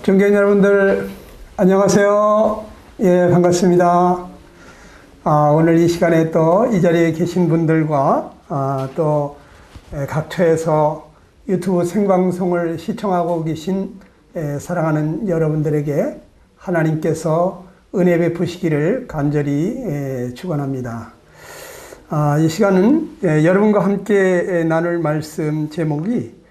존경 여러분들 안녕하세요. 예, 반갑습니다. 오늘 이 시간에 또 이 자리에 계신 분들과 또 각처에서 유튜브 생방송을 시청하고 계신 사랑하는 여러분들에게 하나님께서 은혜 베푸시기를 간절히 축원합니다. 이 시간은 여러분과 함께 나눌 말씀 제목이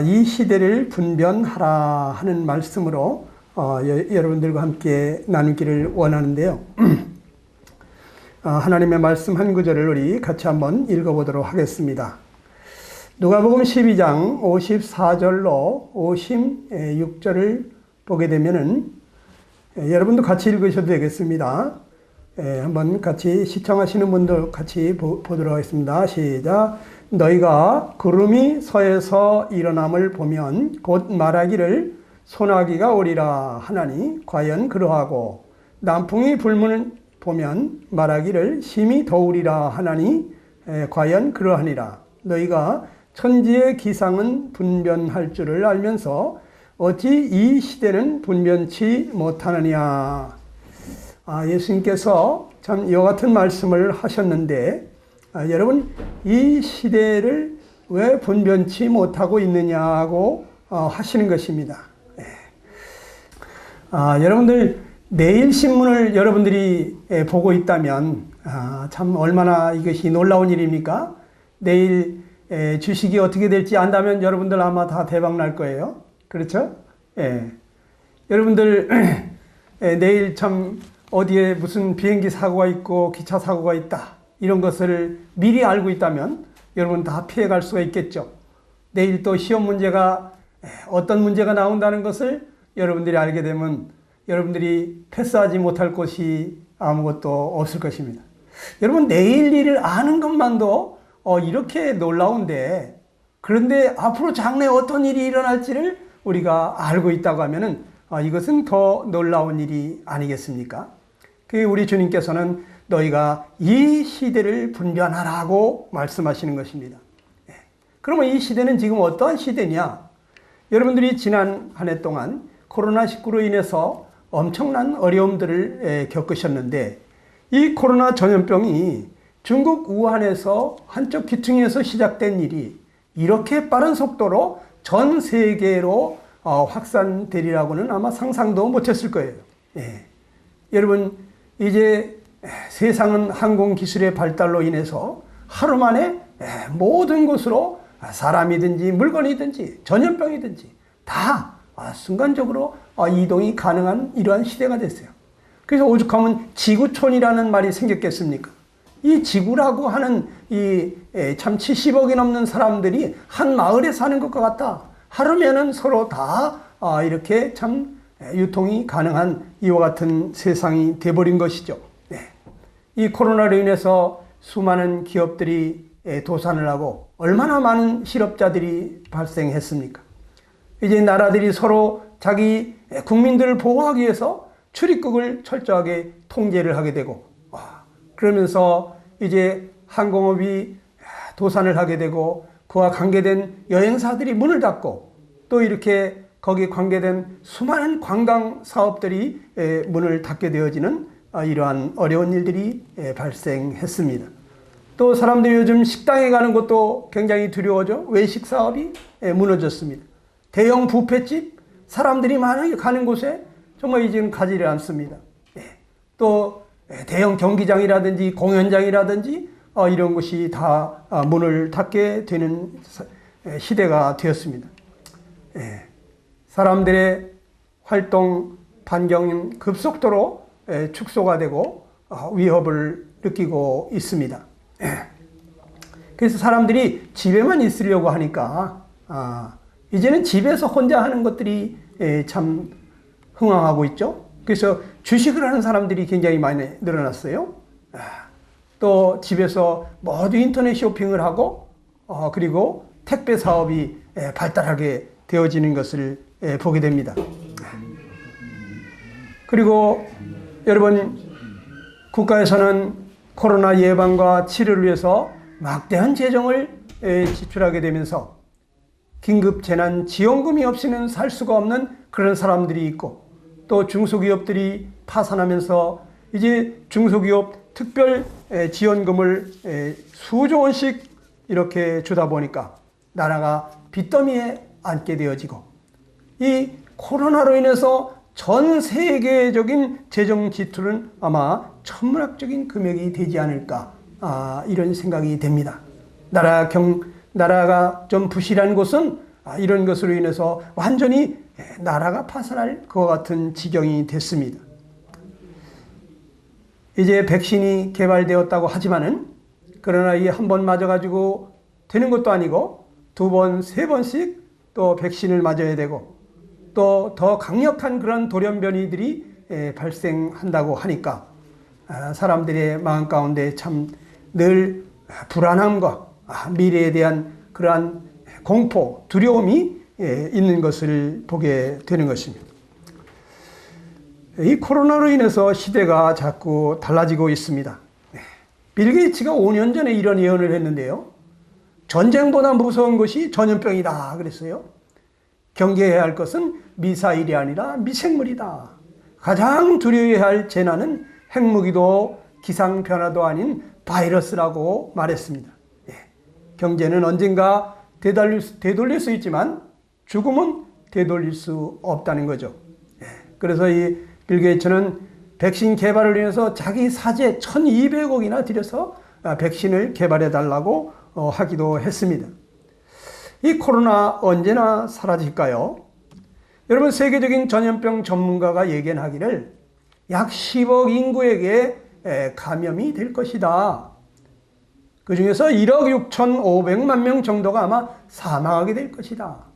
이 시대를 분변하라 하는 말씀으로 여러분들과 함께 나누기를 원하는데요. 하나님의 말씀 한 구절을 우리 같이 한번 읽어보도록 하겠습니다. 누가복음 12장 54절로 56절을 보게 되면은 여러분도 같이 읽으셔도 되겠습니다. 한번 같이 시청하시는 분들 같이 보도록 하겠습니다. 시작. 너희가 구름이 서에서 일어남을 보면 곧 말하기를 소나기가 오리라 하나니 과연 그러하고 남풍이 불면 보면 말하기를 심히 더우리라 하나니 과연 그러하니라. 너희가 천지의 기상은 분변할 줄을 알면서 어찌 이 시대는 분변치 못하느냐. 예수님께서 참 이와 같은 말씀을 하셨는데 여러분, 이 시대를 왜 분변치 못하고 있느냐고 하시는 것입니다. 여러분들 내일 신문을 여러분들이 보고 있다면 참 얼마나 이것이 놀라운 일입니까? 내일 주식이 어떻게 될지 안다면 여러분들 아마 다 대박 날 거예요. 그렇죠? 여러분들 내일 참 어디에 무슨 비행기 사고가 있고 기차 사고가 있다, 이런 것을 미리 알고 있다면 여러분 다 피해갈 수가 있겠죠. 내일 또 시험 문제가 어떤 문제가 나온다는 것을 여러분들이 알게 되면 여러분들이 패스하지 못할 곳이 아무것도 없을 것입니다. 여러분, 내일 일을 아는 것만도 이렇게 놀라운데, 그런데 앞으로 장래에 어떤 일이 일어날지를 우리가 알고 있다고 하면은 이것은 더 놀라운 일이 아니겠습니까? 우리 주님께서는 너희가 이 시대를 분변하라고 말씀하시는 것입니다. 그러면 이 시대는 지금 어떠한 시대냐? 여러분들이 지난 한 해 동안 코로나19로 인해서 엄청난 어려움들을 겪으셨는데, 이 코로나 전염병이 중국 우한에서 한쪽 귀퉁이에서 시작된 일이 이렇게 빠른 속도로 전 세계로 확산되리라고는 아마 상상도 못했을 거예요. 여러분, 이제 세상은 항공기술의 발달로 인해서 하루 만에 모든 곳으로 사람이든지 물건이든지 전염병이든지 다 순간적으로 이동이 가능한 이러한 시대가 됐어요. 그래서 오죽하면 지구촌이라는 말이 생겼겠습니까? 이 지구라고 하는 이 참 70억이 넘는 사람들이 한 마을에 사는 것과 같다. 하루면은 서로 다 이렇게 참 유통이 가능한 이와 같은 세상이 돼버린 것이죠. 이 코로나로 인해서 수많은 기업들이 도산을 하고 얼마나 많은 실업자들이 발생했습니까? 이제 나라들이 서로 자기 국민들을 보호하기 위해서 출입국을 철저하게 통제를 하게 되고, 그러면서 이제 항공업이 도산을 하게 되고 그와 관계된 여행사들이 문을 닫고, 또 이렇게 거기에 관계된 수많은 관광 사업들이 문을 닫게 되어지는 이러한 어려운 일들이 발생했습니다. 또 사람들이 요즘 식당에 가는 것도 굉장히 두려워져. 외식 사업이 무너졌습니다. 대형 뷔페집, 사람들이 많이 가는 곳에 정말 이제는 가지를 않습니다. 또 대형 경기장이라든지 공연장이라든지 이런 것이 다 문을 닫게 되는 시대가 되었습니다. 사람들의 활동 반경은 급속도로 축소가 되고 위협을 느끼고 있습니다. 그래서 사람들이 집에만 있으려고 하니까 이제는 집에서 혼자 하는 것들이 참 흥황하고 있죠. 그래서 주식을 하는 사람들이 굉장히 많이 늘어났어요. 또 집에서 모두 인터넷 쇼핑을 하고 그리고 택배 사업이 발달하게 되어지는 것을 보게 됩니다. 그리고 여러분, 국가에서는 코로나 예방과 치료를 위해서 막대한 재정을 지출하게 되면서 긴급재난지원금이 없이는 살 수가 없는 그런 사람들이 있고, 또 중소기업들이 파산하면서 이제 중소기업 특별 지원금을 수조 원씩 이렇게 주다 보니까 나라가 빚더미에 앉게 되어지고, 이 코로나로 인해서 전 세계적인 재정 지출은 아마 천문학적인 금액이 되지 않을까, 이런 생각이 됩니다. 나라가 좀 부실한 곳은 이런 것으로 인해서 완전히 나라가 파산할 것 같은 지경이 됐습니다. 이제 백신이 개발되었다고 하지만은, 그러나 이 한 번 맞아가지고 되는 것도 아니고 두 번, 세 번씩 또 백신을 맞아야 되고, 또 더 강력한 그런 돌연변이들이 발생한다고 하니까 사람들의 마음 가운데 참 늘 불안함과 미래에 대한 그러한 공포, 두려움이 있는 것을 보게 되는 것입니다. 이 코로나로 인해서 시대가 자꾸 달라지고 있습니다. 빌 게이츠가 5년 전에 이런 예언을 했는데요. 전쟁보다 무서운 것이 전염병이다 그랬어요. 경계해야 할 것은 미사일이 아니라 미생물이다. 가장 두려워해야 할 재난은 핵무기도 기상변화도 아닌 바이러스라고 말했습니다. 경제는 언젠가 되돌릴 수 있지만 죽음은 되돌릴 수 없다는 거죠. 그래서 이 빌 게이츠는 백신 개발을 위해서 자기 사재 1200억이나 들여서 백신을 개발해 달라고 하기도 했습니다. 이 코로나 언제나 사라질까요? 여러분, 세계적인 전염병 전문가가 예견하기를 약 10억 인구에게 감염이 될 것이다. 그 중에서 1억 6,500만 명 정도가 아마 사망하게 될 것이다.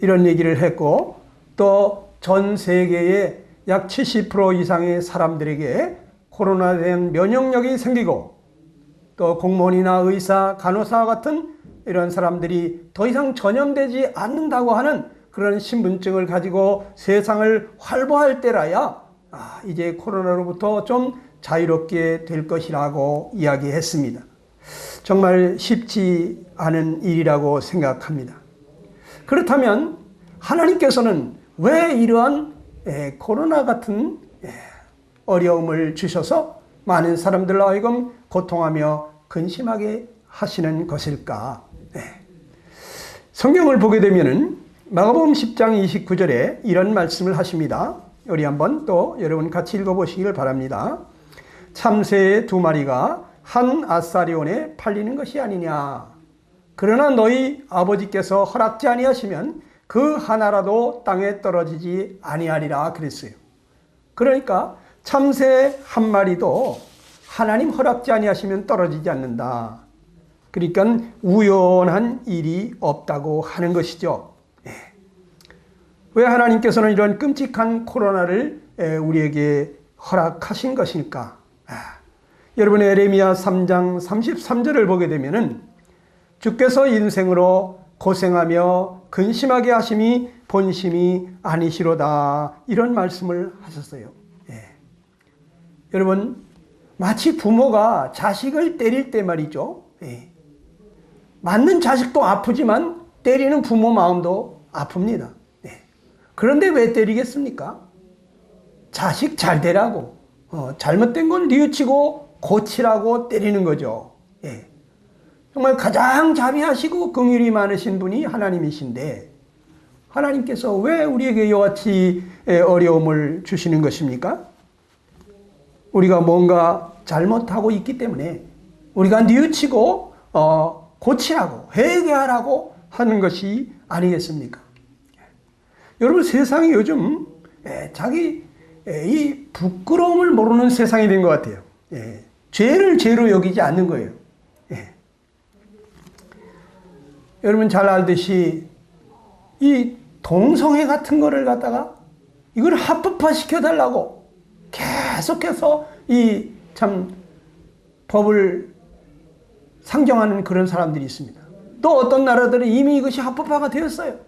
이런 얘기를 했고, 또 전 세계의 약 70% 이상의 사람들에게 코로나에 대한 면역력이 생기고, 또 공무원이나 의사, 간호사 같은 이런 사람들이 더 이상 전염되지 않는다고 하는 그런 신분증을 가지고 세상을 활보할 때라야 이제 코로나로부터 좀 자유롭게 될 것이라고 이야기했습니다. 정말 쉽지 않은 일이라고 생각합니다. 그렇다면 하나님께서는 왜 이러한 코로나 같은 어려움을 주셔서 많은 사람들로 하여금 고통하며 근심하게 하시는 것일까? 성경을 보게 되면은 마가복음 10장 29절에 이런 말씀을 하십니다. 우리 한번 또 여러분 같이 읽어보시길 바랍니다. 참새 2마리가 한 아사리온에 팔리는 것이 아니냐. 그러나 너희 아버지께서 허락지 아니하시면 그 하나라도 땅에 떨어지지 아니하리라 그랬어요. 그러니까 참새 한 마리도 하나님 허락지 아니하시면 떨어지지 않는다. 그러니까 우연한 일이 없다고 하는 것이죠. 왜 하나님께서는 이런 끔찍한 코로나를 우리에게 허락하신 것일까? 여러분, 에레미야 3장 33절을 보게 되면은 주께서 인생으로 고생하며 근심하게 하심이 본심이 아니시로다, 이런 말씀을 하셨어요. 여러분, 마치 부모가 자식을 때릴 때 말이죠. 맞는 자식도 아프지만 때리는 부모 마음도 아픕니다. 그런데 왜 때리겠습니까? 자식 잘 되라고, 잘못된 건 뉘우치고 고치라고 때리는 거죠. 정말 가장 자비하시고 긍휼이 많으신 분이 하나님이신데, 하나님께서 왜 우리에게 이와 같이 어려움을 주시는 것입니까? 우리가 뭔가 잘못하고 있기 때문에 우리가 뉘우치고 고치라고, 회개하라고 하는 것이 아니겠습니까? 여러분, 세상이 요즘 이 부끄러움을 모르는 세상이 된 것 같아요. 죄를 죄로 여기지 않는 거예요. 여러분 잘 알듯이 이 동성애 같은 거를 갖다가 이걸 합법화 시켜달라고 계속해서 이 참 법을 상정하는 그런 사람들이 있습니다. 또 어떤 나라들은 이미 이것이 합법화가 되었어요.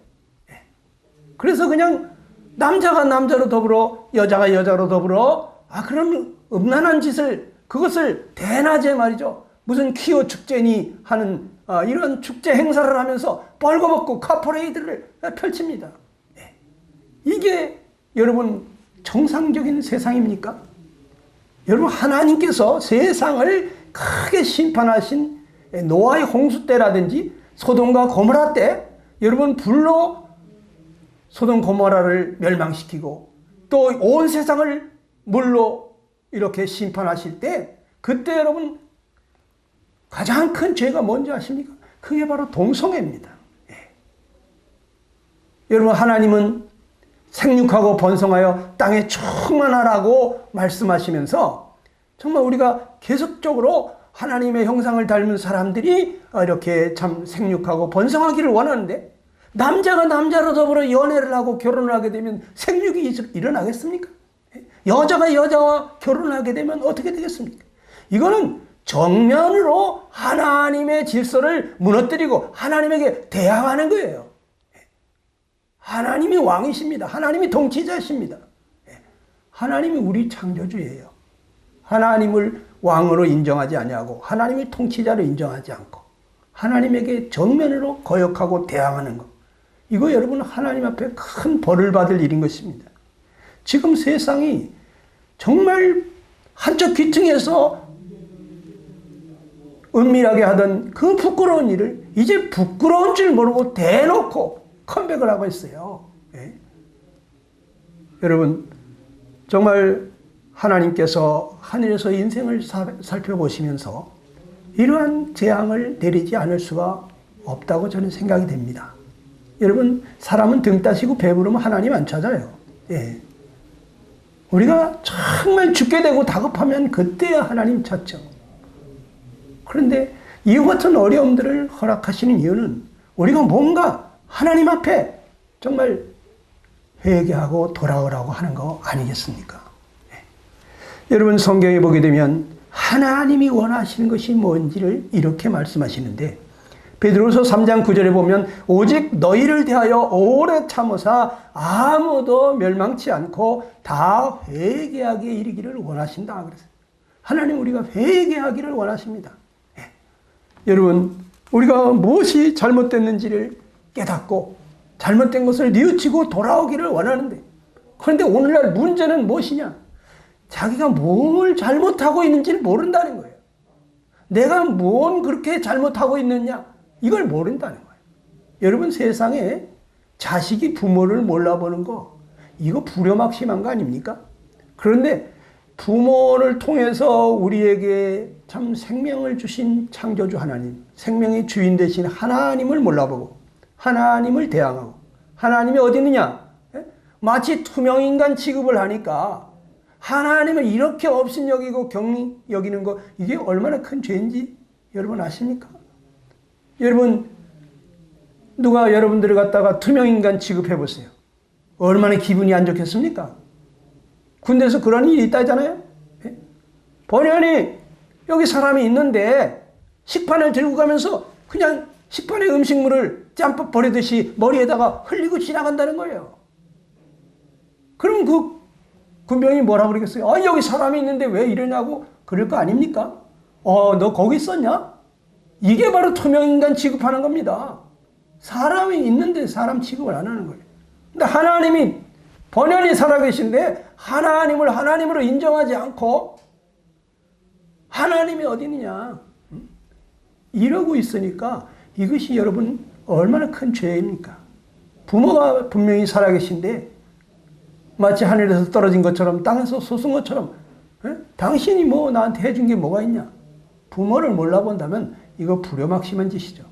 그래서 그냥 남자가 남자로 더불어 여자가 여자로 더불어 그런 음란한 짓을, 그것을 대낮에 말이죠, 무슨 퀴어 축제니 하는 이런 축제 행사를 하면서 벌거벗고 카퍼레이드를 펼칩니다. 이게 여러분 정상적인 세상입니까? 여러분 하나님께서 세상을 크게 심판하신 노아의 홍수 때라든지 소돔과 고모라 때 여러분 불로 소돔 고모라를 멸망시키고 또 온 세상을 물로 이렇게 심판하실 때 그때 여러분 가장 큰 죄가 뭔지 아십니까? 그게 바로 동성애입니다. 여러분 하나님은 생육하고 번성하여 땅에 충만하라고 말씀하시면서 정말 우리가 계속적으로 하나님의 형상을 닮은 사람들이 이렇게 참 생육하고 번성하기를 원하는데 남자가 남자로 더불어 연애를 하고 결혼을 하게 되면 생육이 일어나겠습니까? 여자가 여자와 결혼을 하게 되면 어떻게 되겠습니까? 이거는 정면으로 하나님의 질서를 무너뜨리고 하나님에게 대항하는 거예요. 하나님이 왕이십니다. 하나님이 통치자십니다. 하나님이 우리 창조주예요. 하나님을 왕으로 인정하지 아니하고 하나님을 통치자로 인정하지 않고 하나님에게 정면으로 거역하고 대항하는 것. 이거 여러분 하나님 앞에 큰 벌을 받을 일인 것입니다. 지금 세상이 정말 한쪽 귀퉁이에서 은밀하게 하던 그 부끄러운 일을 이제 부끄러운 줄 모르고 대놓고 컴백을 하고 있어요. 여러분 정말 하나님께서 하늘에서 인생을 살펴보시면서 이러한 재앙을 내리지 않을 수가 없다고 저는 생각이 됩니다. 여러분 사람은 등 따시고 배부르면 하나님 안 찾아요. 우리가 정말 죽게 되고 다급하면 그때야 하나님 찾죠. 그런데 이와 같은 어려움들을 허락하시는 이유는 우리가 뭔가 하나님 앞에 정말 회개하고 돌아오라고 하는 거 아니겠습니까? 여러분 성경에 보게 되면 하나님이 원하시는 것이 뭔지를 이렇게 말씀하시는데 베드로서 3장 9절에 보면 오직 너희를 대하여 오래 참으사 아무도 멸망치 않고 다 회개하기에 이르기를 원하신다 그랬어요. 하나님 우리가 회개하기를 원하십니다. 여러분 우리가 무엇이 잘못됐는지를 깨닫고 잘못된 것을 뉘우치고 돌아오기를 원하는데 그런데 오늘날 문제는 무엇이냐? 자기가 뭘 잘못하고 있는지를 모른다는 거예요. 내가 뭔 그렇게 잘못하고 있느냐? 이걸 모른다는 거예요. 여러분 세상에 자식이 부모를 몰라보는 거 이거 불효막심한 거 아닙니까? 그런데 부모를 통해서 우리에게 참 생명을 주신 창조주 하나님, 생명의 주인 되신 하나님을 몰라보고 하나님을 대항하고 하나님이 어디 있느냐? 마치 투명인간 취급을 하니까 하나님을 이렇게 업신여기고 경히 여기는 거 이게 얼마나 큰 죄인지 여러분 아십니까? 여러분 누가 여러분들을 갖다가 투명인간 취급해 보세요. 얼마나 기분이 안 좋겠습니까? 군대에서 그런 일이 있다잖아요. 본연이 여기 사람이 있는데 식판을 들고 가면서 그냥 식판에 음식물을 짬밥 버리듯이 머리에다가 흘리고 지나간다는 거예요. 그럼 그 군병이 뭐라 그러겠어요? 여기 사람이 있는데 왜 이러냐고 그럴 거 아닙니까? 너 거기 있었냐? 이게 바로 투명인간 취급하는 겁니다. 사람이 있는데 사람 취급을 안 하는 거예요. 근데 하나님이 번연히 살아계신데 하나님을 하나님으로 인정하지 않고 하나님이 어디 있느냐 이러고 있으니까 이것이 여러분 얼마나 큰 죄입니까? 부모가 분명히 살아계신데 마치 하늘에서 떨어진 것처럼 땅에서 솟은 것처럼 당신이 뭐 나한테 해준 게 뭐가 있냐? 부모를 몰라본다면 이거 불효막심한 짓이죠.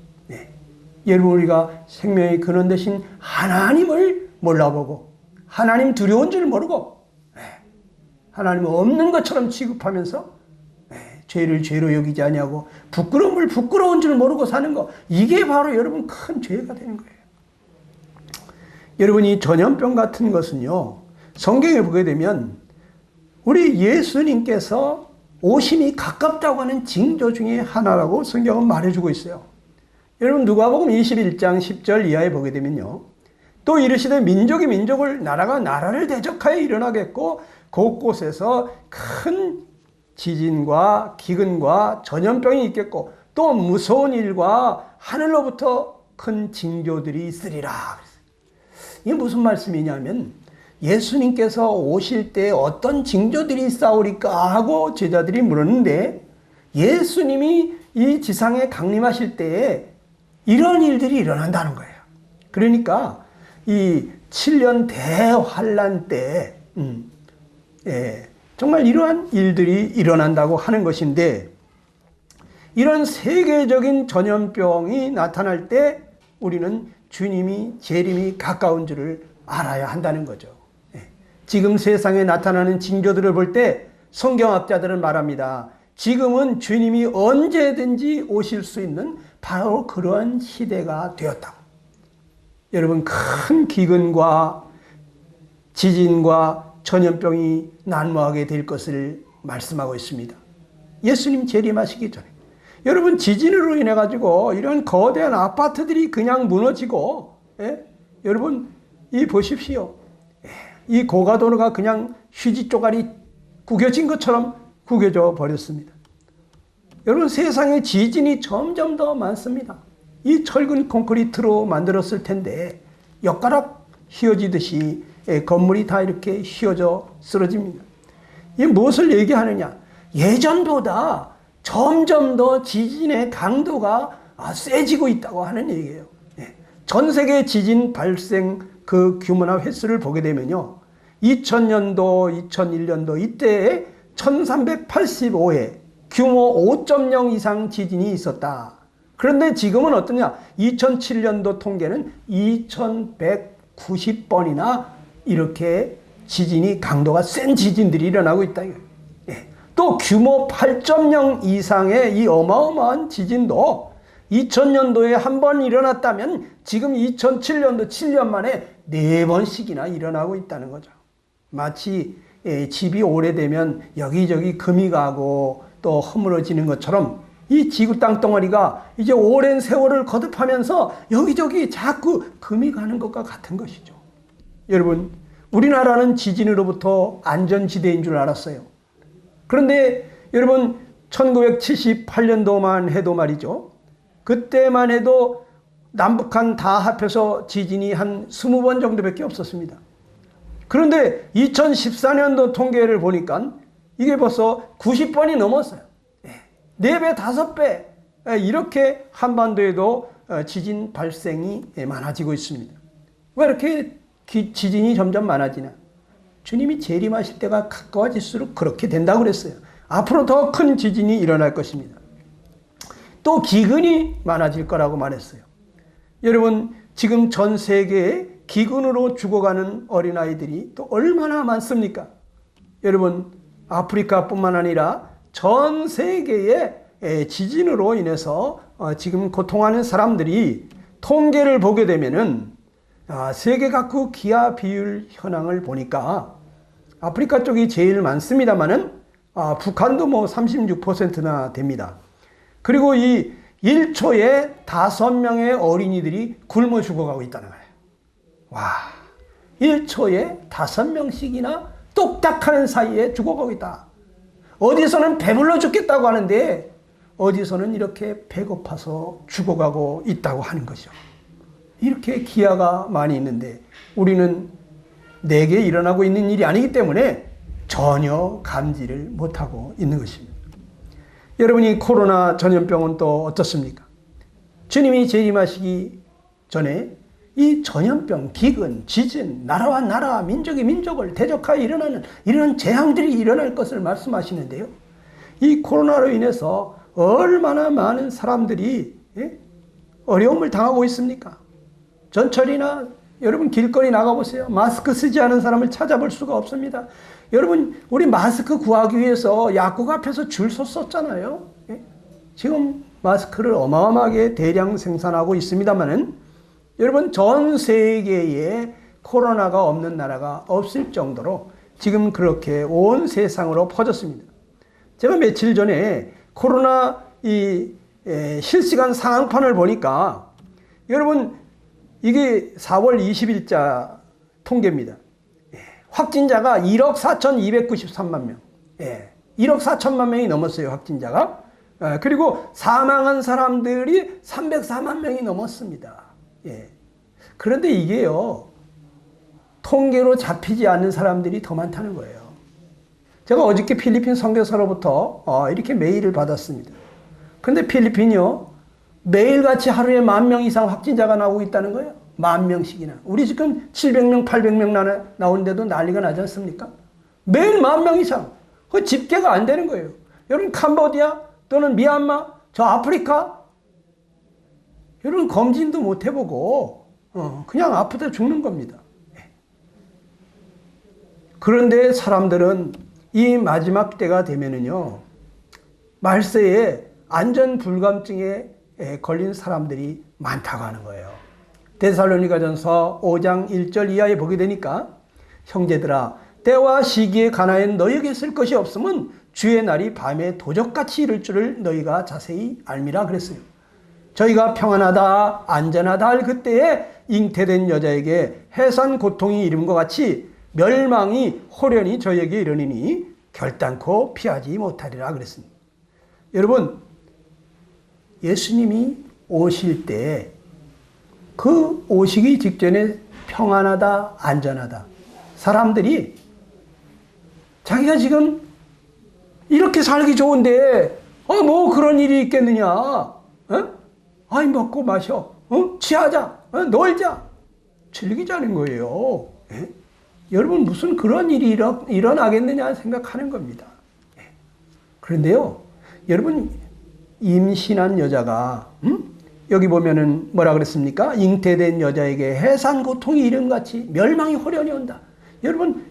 여러분 우리가 생명의 근원 되신 하나님을 몰라보고 하나님 두려운 줄 모르고 하나님 없는 것처럼 취급하면서 죄를 죄로 여기지 아니하고 부끄러움을 부끄러운 줄 모르고 사는 거 이게 바로 여러분 큰 죄가 되는 거예요. 여러분 이 전염병 같은 것은요 성경에 보게 되면 우리 예수님께서 오심이 가깝다고 하는 징조 중에 하나라고 성경은 말해주고 있어요. 여러분 누가복음 21장 10절 이하에 보게 되면요. 또 이르시되 민족이 민족을 나라가 나라를 대적하여 일어나겠고 곳곳에서 큰 지진과 기근과 전염병이 있겠고 또 무서운 일과 하늘로부터 큰 징조들이 있으리라. 이게 무슨 말씀이냐면 예수님께서 오실 때 어떤 징조들이 있사오리까 하고 제자들이 물었는데, 예수님이 이 지상에 강림하실 때에 이런 일들이 일어난다는 거예요. 그러니까 이 7년 대환란 때 정말 이러한 일들이 일어난다고 하는 것인데, 이런 세계적인 전염병이 나타날 때 우리는 주님이 재림이 가까운 줄을 알아야 한다는 거죠. 지금 세상에 나타나는 징조들을 볼 때 성경학자들은 말합니다. 지금은 주님이 언제든지 오실 수 있는 바로 그러한 시대가 되었다고. 여러분, 큰 기근과 지진과 전염병이 난무하게 될 것을 말씀하고 있습니다. 예수님 재림하시기 전에. 여러분, 지진으로 인해 가지고 이런 거대한 아파트들이 그냥 무너지고, 여러분 이 보십시오. 이 고가도로가 그냥 휴지 쪼가리 구겨진 것처럼 구겨져 버렸습니다. 여러분, 세상에 지진이 점점 더 많습니다. 이 철근 콘크리트로 만들었을 텐데 엿가락 휘어지듯이 건물이 다 이렇게 휘어져 쓰러집니다. 이게 무엇을 얘기하느냐? 예전보다 점점 더 지진의 강도가 세지고 있다고 하는 얘기예요. 전 세계 지진 발생 그 규모나 횟수를 보게 되면요, 2000년도, 2001년도 이때에 1385회 규모 5.0 이상 지진이 있었다. 그런데 지금은 어떠냐? 2007년도 통계는 2190번이나 이렇게 지진이 강도가 센 지진들이 일어나고 있다. 또 규모 8.0 이상의 이 어마어마한 지진도 2000년도에 한 번 일어났다면 지금 2007년도 7년 만에 4번씩이나 일어나고 있다는 거죠. 마치 집이 오래되면 여기저기 금이 가고 또 허물어지는 것처럼 이 지구 땅덩어리가 이제 오랜 세월을 거듭하면서 여기저기 자꾸 금이 가는 것과 같은 것이죠. 여러분, 우리나라는 지진으로부터 안전지대인 줄 알았어요. 그런데 여러분, 1978년도만 해도 말이죠, 그때만 해도 남북한 다 합해서 지진이 한 20번 정도밖에 없었습니다. 그런데 2014년도 통계를 보니까 이게 벌써 90번이 넘었어요. 4배, 5배 이렇게 한반도에도 지진 발생이 많아지고 있습니다. 왜 이렇게 지진이 점점 많아지나? 주님이 재림하실 때가 가까워질수록 그렇게 된다고 그랬어요. 앞으로 더 큰 지진이 일어날 것입니다. 또 기근이 많아질 거라고 말했어요. 여러분, 지금 전 세계에 기근으로 죽어가는 어린아이들이 또 얼마나 많습니까? 여러분, 아프리카뿐만 아니라 전 세계의 지진으로 인해서 지금 고통하는 사람들이 통계를 보게 되면은 세계 각국 기아 비율 현황을 보니까 아프리카 쪽이 제일 많습니다만은 북한도 뭐 36%나 됩니다. 그리고 이 1초에 5명의 어린이들이 굶어 죽어가고 있다는 거예요. 와, 1초에 5명씩이나 똑딱하는 사이에 죽어가고 있다. 어디서는 배불러 죽겠다고 하는데 어디서는 이렇게 배고파서 죽어가고 있다고 하는 거죠. 이렇게 기아가 많이 있는데 우리는 내게 일어나고 있는 일이 아니기 때문에 전혀 감지를 못하고 있는 것입니다. 여러분이 코로나 전염병은 또 어떻습니까? 주님이 재림하시기 전에 이 전염병, 기근, 지진, 나라와 나라, 민족이 민족을 대적하여 일어나는 이런 재앙들이 일어날 것을 말씀하시는데요. 이 코로나로 인해서 얼마나 많은 사람들이 어려움을 당하고 있습니까? 전철이나 여러분 길거리 나가보세요. 마스크 쓰지 않은 사람을 찾아볼 수가 없습니다. 여러분, 우리 마스크 구하기 위해서 약국 앞에서 줄 섰었잖아요. 지금 마스크를 어마어마하게 대량 생산하고 있습니다만은 여러분, 전 세계에 코로나가 없는 나라가 없을 정도로 지금 그렇게 온 세상으로 퍼졌습니다. 제가 며칠 전에 코로나 실시간 상황판을 보니까 여러분, 이게 4월 20일자 통계입니다. 확진자가 1억 4,293만 명. 1억 4천만 명이 넘었어요, 확진자가. 그리고 사망한 사람들이 304만 명이 넘었습니다. 예. 그런데 이게요, 통계로 잡히지 않는 사람들이 더 많다는 거예요. 제가 어저께 필리핀 선교사로부터 이렇게 메일을 받았습니다. 근데 필리핀이요, 매일같이 하루에 10,000명 이상 확진자가 나오고 있다는 거예요. 10,000명씩이나. 우리 지금 700명, 800명 나오는데도 난리가 나지 않습니까? 매일 10,000명 이상. 그 집계가 안 되는 거예요. 여러분, 캄보디아 또는 미얀마, 저 아프리카, 여러분 검진도 못 해보고 그냥 아프다 죽는 겁니다. 그런데 사람들은 이 마지막 때가 되면은요, 말세에 안전 불감증에 걸린 사람들이 많다고 하는 거예요. 데살로니가전서 5장 1절 이하에 보게 되니까, 형제들아, 때와 시기에 관하여 너희에게 쓸 것이 없으면 주의 날이 밤에 도적같이 이를 줄을 너희가 자세히 알미라 그랬어요. 저희가 평안하다 안전하다 할 그때에 잉태된 여자에게 해산 고통이 이름과 같이 멸망이 호련히 저에게 이르니니 결단코 피하지 못하리라 그랬습니다. 여러분, 예수님이 오실 때 그 오시기 직전에 평안하다 안전하다, 사람들이 자기가 지금 이렇게 살기 좋은데 뭐 그런 일이 있겠느냐, 아이 먹고 마셔, 취하자, 놀자, 즐기자는 거예요. 여러분, 무슨 그런 일이 일어나겠느냐 생각하는 겁니다. 그런데요, 여러분, 임신한 여자가 여기 보면은 뭐라 그랬습니까? 잉태된 여자에게 해산 고통이 이름같이 멸망이 호련히 온다. 여러분,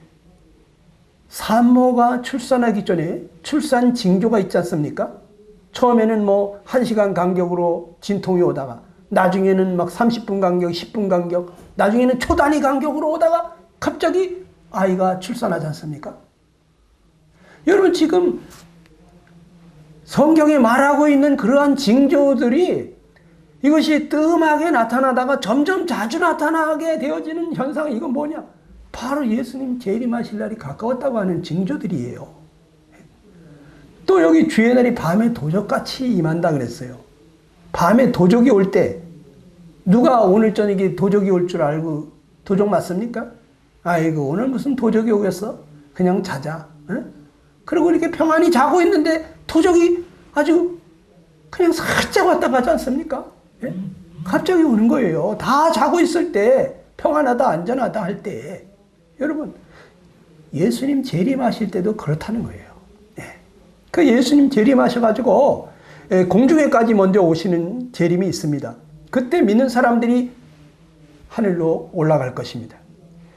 산모가 출산하기 전에 출산 징조가 있지 않습니까? 처음에는 뭐 1시간 간격으로 진통이 오다가, 나중에는 막 30분 간격, 10분 간격, 나중에는 초 단위 간격으로 오다가 갑자기 아이가 출산하지 않습니까? 여러분, 지금 성경에 말하고 있는 그러한 징조들이 이것이 뜸하게 나타나다가 점점 자주 나타나게 되어지는 현상, 이건 뭐냐? 바로 예수님 재림하실 날이 가까웠다고 하는 징조들이에요. 또 여기 주의 날이 밤에 도적같이 임한다 그랬어요. 밤에 도적이 올 때, 누가 오늘 저녁에 도적이 올 줄 알고 도적 맞습니까? 아이고, 오늘 무슨 도적이 오겠어? 그냥 자자. 그리고 이렇게 평안히 자고 있는데 도적이 아주 그냥 살짝 왔다 가지 않습니까? 갑자기 오는 거예요. 다 자고 있을 때, 평안하다 안전하다 할 때. 여러분, 예수님 재림하실 때도 그렇다는 거예요. 그 예수님 재림하셔가지고 공중에까지 먼저 오시는 재림이 있습니다. 그때 믿는 사람들이 하늘로 올라갈 것입니다.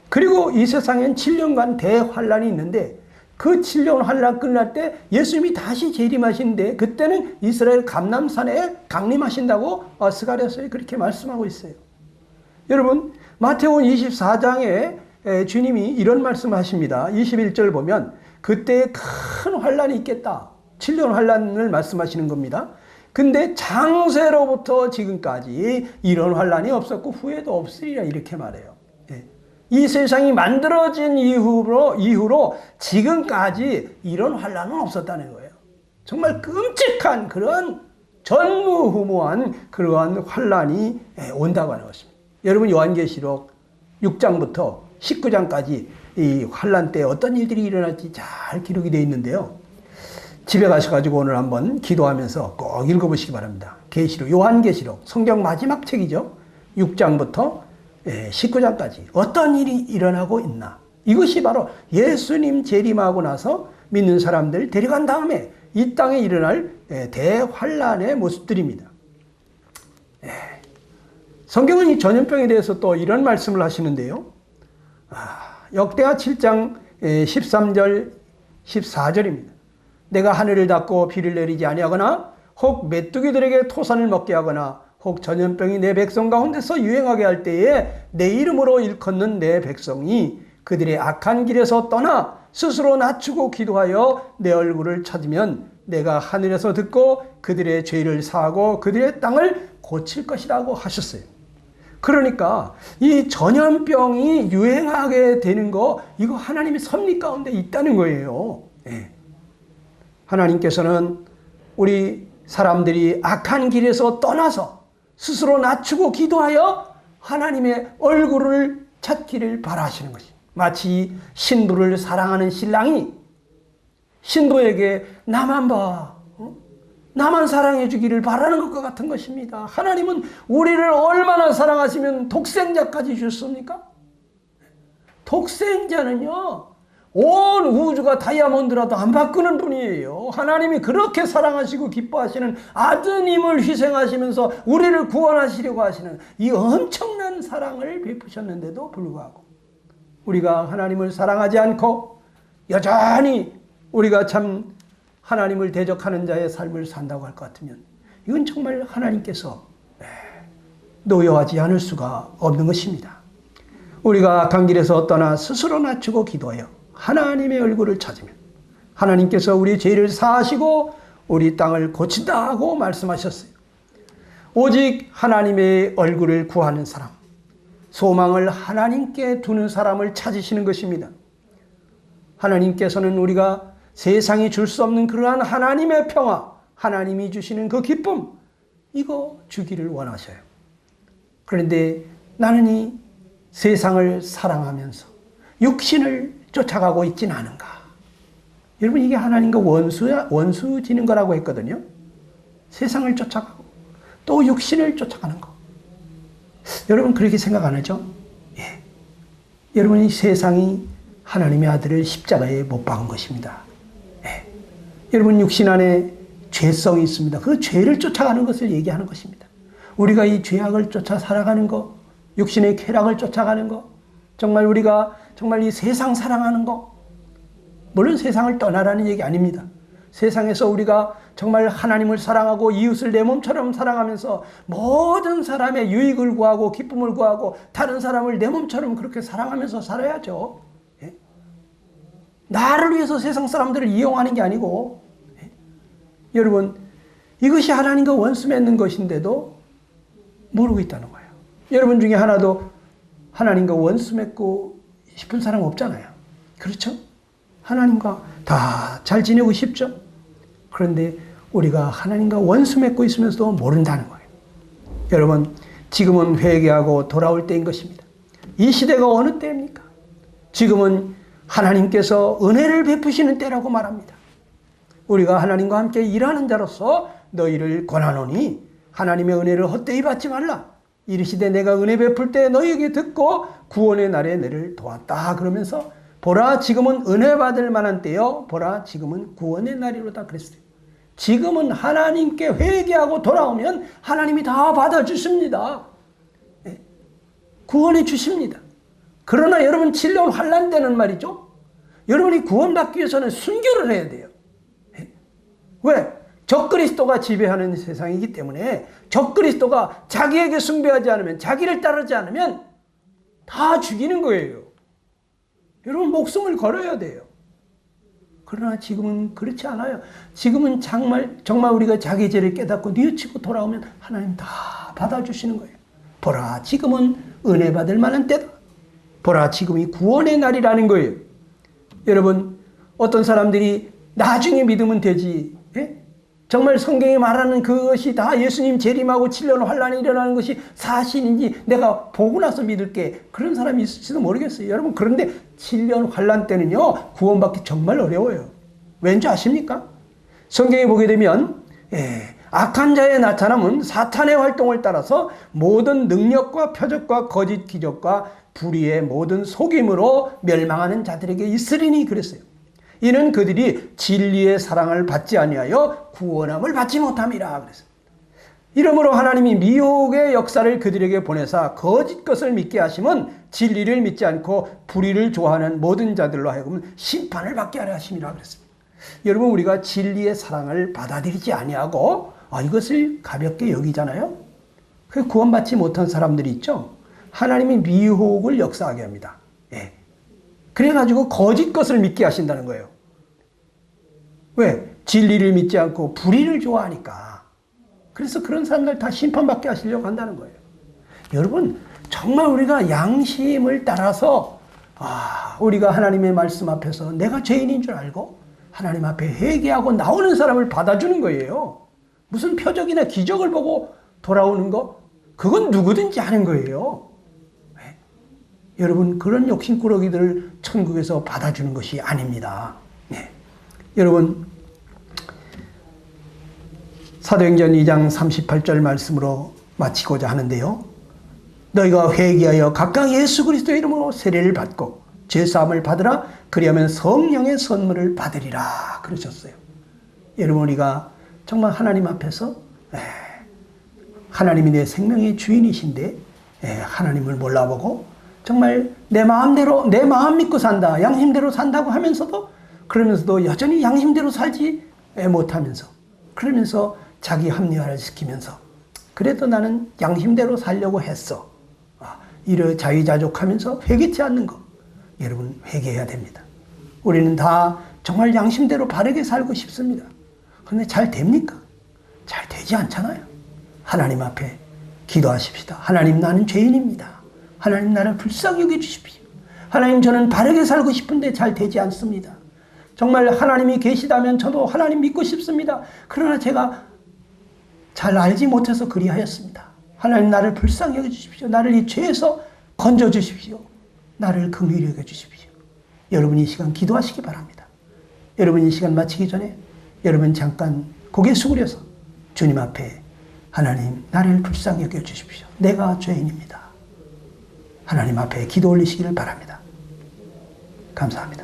그리고 이 세상엔 7년간 대환란이 있는데, 그 7년 환란 끝날 때 예수님이 다시 재림하시는데, 그때는 이스라엘 감람산에 강림하신다고 스가랴서에 그렇게 말씀하고 있어요. 여러분, 마태복음 24장에 주님이 이런 말씀을 하십니다. 21절 보면 그때 큰 환란이 있겠다. 7년 환란을 말씀하시는 겁니다. 근데 창세로부터 지금까지 이런 환란이 없었고 후에도 없으리라, 이렇게 말해요. 이 세상이 만들어진 이후로 지금까지 이런 환란은 없었다는 거예요. 정말 끔찍한 그런 전무후무한 그러한 환란이 온다고 하는 것입니다. 여러분, 요한계시록 6장부터 19장까지 이 환란 때 어떤 일들이 일어날지 잘 기록이 되어 있는데요. 집에 가셔가지고 오늘 한번 기도하면서 꼭 읽어보시기 바랍니다. 요한계시록, 성경 마지막 책이죠. 6장부터 19장까지 어떤 일이 일어나고 있나. 이것이 바로 예수님 재림하고 나서 믿는 사람들 데려간 다음에 이 땅에 일어날 대환란의 모습들입니다. 성경은 이 전염병에 대해서 또 이런 말씀을 하시는데요. 역대하 7장 13절 14절입니다. 내가 하늘을 닫고 비를 내리지 아니하거나 혹 메뚜기들에게 토산을 먹게 하거나 혹 전염병이 내 백성 가운데서 유행하게 할 때에 내 이름으로 일컫는 내 백성이 그들의 악한 길에서 떠나 스스로 낮추고 기도하여 내 얼굴을 찾으면 내가 하늘에서 듣고 그들의 죄를 사하고 그들의 땅을 고칠 것이라고 하셨어요. 그러니까 이 전염병이 유행하게 되는 거, 이거 하나님의 섭리 가운데 있다는 거예요. 하나님께서는 우리 사람들이 악한 길에서 떠나서 스스로 낮추고 기도하여 하나님의 얼굴을 찾기를 바라시는 것이, 마치 신부를 사랑하는 신랑이 신부에게 나만 봐, 나만 사랑해 주기를 바라는 것과 같은 것입니다. 하나님은 우리를 얼마나 사랑하시면 독생자까지 주셨습니까? 독생자는요, 온 우주가 다이아몬드라도 안 바꾸는 분이에요. 하나님이 그렇게 사랑하시고 기뻐하시는 아드님을 희생하시면서 우리를 구원하시려고 하시는 이 엄청난 사랑을 베푸셨는데도 불구하고 우리가 하나님을 사랑하지 않고 여전히 우리가 참 하나님을 대적하는 자의 삶을 산다고 할 것 같으면 이건 정말 하나님께서 노여하지 않을 수가 없는 것입니다. 우리가 악한 길에서 떠나 스스로 낮추고 기도하여 하나님의 얼굴을 찾으면 하나님께서 우리 죄를 사하시고 우리 땅을 고친다고 말씀하셨어요. 오직 하나님의 얼굴을 구하는 사람, 소망을 하나님께 두는 사람을 찾으시는 것입니다. 하나님께서는 우리가 세상이 줄 수 없는 그러한 하나님의 평화, 하나님이 주시는 그 기쁨, 이거 주기를 원하셔요. 그런데 나는 이 세상을 사랑하면서 육신을 쫓아가고 있진 않은가? 여러분, 이게 하나님과 원수 지는 거라고 했거든요. 세상을 쫓아가고 또 육신을 쫓아가는 거. 여러분 그렇게 생각 안 하죠? 예. 여러분, 이 세상이 하나님의 아들을 십자가에 못 박은 것입니다. 예. 여러분, 육신 안에 죄성이 있습니다. 그 죄를 쫓아가는 것을 얘기하는 것입니다. 우리가 이 죄악을 쫓아 살아가는 거, 육신의 쾌락을 쫓아가는 거, 정말 우리가 정말 이 세상 사랑하는 거, 물론 세상을 떠나라는 얘기 아닙니다. 세상에서 우리가 정말 하나님을 사랑하고 이웃을 내 몸처럼 사랑하면서 모든 사람의 유익을 구하고 기쁨을 구하고 다른 사람을 내 몸처럼 그렇게 사랑하면서 살아야죠. 예? 나를 위해서 세상 사람들을 이용하는 게 아니고, 예? 여러분, 이것이 하나님과 원수 맺는 것인데도 모르고 있다는 거예요. 여러분 중에 하나도 하나님과 원수 맺고 싶은 사람 없잖아요. 그렇죠? 하나님과 다 잘 지내고 싶죠? 그런데 우리가 하나님과 원수 맺고 있으면서도 모른다는 거예요. 여러분, 지금은 회개하고 돌아올 때인 것입니다. 이 시대가 어느 때입니까? 지금은 하나님께서 은혜를 베푸시는 때라고 말합니다. 우리가 하나님과 함께 일하는 자로서 너희를 권하노니 하나님의 은혜를 헛되이 받지 말라. 이르시되 내가 은혜 베풀 때 너희에게 듣고 구원의 날에 너를 도왔다. 그러면서 보라, 지금은 은혜 받을 만한 때요, 보라, 지금은 구원의 날이로다 그랬어요. 지금은 하나님께 회개하고 돌아오면 하나님이 다 받아주십니다. 네. 구원해 주십니다. 그러나 여러분, 질병 환난 때는 말이죠, 여러분이 구원받기 위해서는 순교를 해야 돼요. 네. 왜? 적그리스도가 지배하는 세상이기 때문에 적그리스도가 자기에게 숭배하지 않으면, 자기를 따르지 않으면 다 죽이는 거예요. 여러분, 목숨을 걸어야 돼요. 그러나 지금은 그렇지 않아요. 지금은 정말 우리가 자기 죄를 깨닫고 뉘우치고 돌아오면 하나님 다 받아주시는 거예요. 보라, 지금은 은혜 받을 만한 때다. 보라, 지금이 구원의 날이라는 거예요. 여러분, 어떤 사람들이 나중에 믿으면 되지, 예? 정말 성경이 말하는 그것이 다 예수님 재림하고 7년 환란이 일어나는 것이 사실인지 내가 보고 나서 믿을게, 그런 사람이 있을지도 모르겠어요. 여러분, 그런데 7년 환란 때는요, 구원받기 정말 어려워요. 왠지 아십니까? 성경에 보게 되면 악한 자의 나타남은 사탄의 활동을 따라서 모든 능력과 표적과 거짓 기적과 불의의 모든 속임으로 멸망하는 자들에게 있으리니 그랬어요. 이는 그들이 진리의 사랑을 받지 아니하여 구원함을 받지 못함이라 그랬습니다. 이러므로 하나님이 미혹의 역사를 그들에게 보내사 거짓 것을 믿게 하심은 진리를 믿지 않고 불의를 좋아하는 모든 자들로 하여금 심판을 받게 하려 하심이라 그랬습니다. 여러분, 우리가 진리의 사랑을 받아들이지 아니하고 이것을 가볍게 여기잖아요. 그 구원받지 못한 사람들이 있죠. 하나님이 미혹을 역사하게 합니다. 예. 그래가지고 거짓 것을 믿게 하신다는 거예요. 왜? 진리를 믿지 않고 불의를 좋아하니까. 그래서 그런 사람들 다 심판받게 하시려고 한다는 거예요. 여러분, 정말 우리가 양심을 따라서 우리가 하나님의 말씀 앞에서 내가 죄인인 줄 알고 하나님 앞에 회개하고 나오는 사람을 받아주는 거예요. 무슨 표적이나 기적을 보고 돌아오는 거, 그건 누구든지 하는 거예요. 네? 여러분, 그런 욕심꾸러기들을 천국에서 받아주는 것이 아닙니다. 네. 여러분, 사도행전 2장 38절 말씀으로 마치고자 하는데요. 너희가 회개하여 각각 예수 그리스도의 이름으로 세례를 받고 죄사함을 받으라. 그리하면 성령의 선물을 받으리라 그러셨어요. 여러분, 우리가 정말 하나님 앞에서 하나님이 내 생명의 주인이신데 하나님을 몰라보고 정말 내 마음대로, 내 마음 믿고 산다, 양심대로 산다고 하면서도, 그러면서도 여전히 양심대로 살지 못하면서, 그러면서 자기 합리화를 시키면서 그래도 나는 양심대로 살려고 했어, 이를 자유자족하면서 회개치 않는 것, 여러분 회개해야 됩니다. 우리는 다 정말 양심대로 바르게 살고 싶습니다. 그런데 잘 됩니까? 잘 되지 않잖아요. 하나님 앞에 기도하십시다. 하나님, 나는 죄인입니다. 하나님, 나를 불쌍히 여겨주십시오. 하나님, 저는 바르게 살고 싶은데 잘 되지 않습니다. 정말 하나님이 계시다면 저도 하나님 믿고 싶습니다. 그러나 제가 잘 알지 못해서 그리하였습니다. 하나님, 나를 불쌍히 여겨주십시오. 나를 이 죄에서 건져주십시오. 나를 긍휼히 여겨주십시오. 여러분, 이 시간 기도하시기 바랍니다. 여러분, 이 시간 마치기 전에 여러분 잠깐 고개 숙여서 주님 앞에, 하나님, 나를 불쌍히 여겨주십시오. 내가 죄인입니다. 하나님 앞에 기도 올리시기를 바랍니다. 감사합니다.